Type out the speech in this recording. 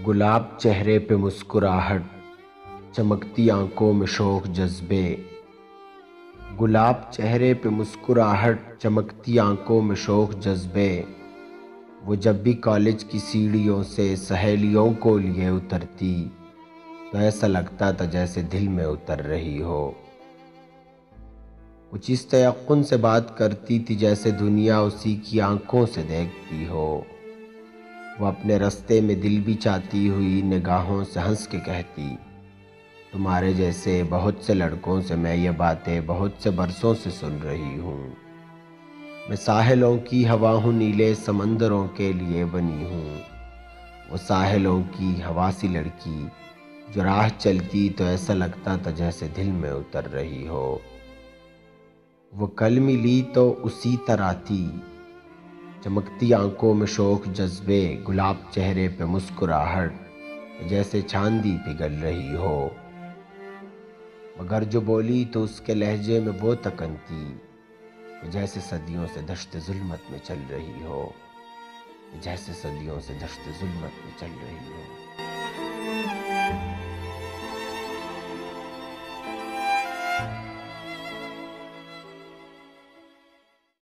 گلاب چہرے پہ مسکراہٹ، چمکتی آنکھوں میں شوق جذبے۔ گلاب چہرے پہ مسکراہٹ، چمکتی آنکھوں میں شوق جذبے۔ وہ جب بھی کالج کی سیڑھیوں سے سہیلیوں کو لیے اترتی تو ایسا لگتا تھا جیسے دل میں اتر رہی ہو۔ کچھ اس تیقن سے بات کرتی تھی جیسے دنیا اسی کی آنکھوں سے دیکھتی ہو۔ وہ اپنے رستے میں دل بھی چاہتی ہوئی نگاہوں سے ہنس کے کہتی، تمہارے جیسے بہت سے لڑکوں سے میں یہ باتیں بہت سے برسوں سے سن رہی ہوں۔ میں ساحلوں کی ہوا ہوں، نیلے سمندروں کے لیے بنی ہوں۔ وہ ساحلوں کی ہوا سی لڑکی جو راہ چلتی تو ایسا لگتا تھا جیسے دل میں اتر رہی ہو۔ وہ کل ملی تو اسی طرح تھی، چمکتی آنکھوں میں شوق جذبے، گلاب چہرے پہ مسکراہٹ جیسے چاندی پگھل رہی ہو۔ مگر جو بولی تو اس کے لہجے میں وہ تکن تھی جیسے صدیوں سے دشت ظلمت میں چل رہی ہو، جیسے صدیوں سے دشت ظلمت میں چل رہی ہو۔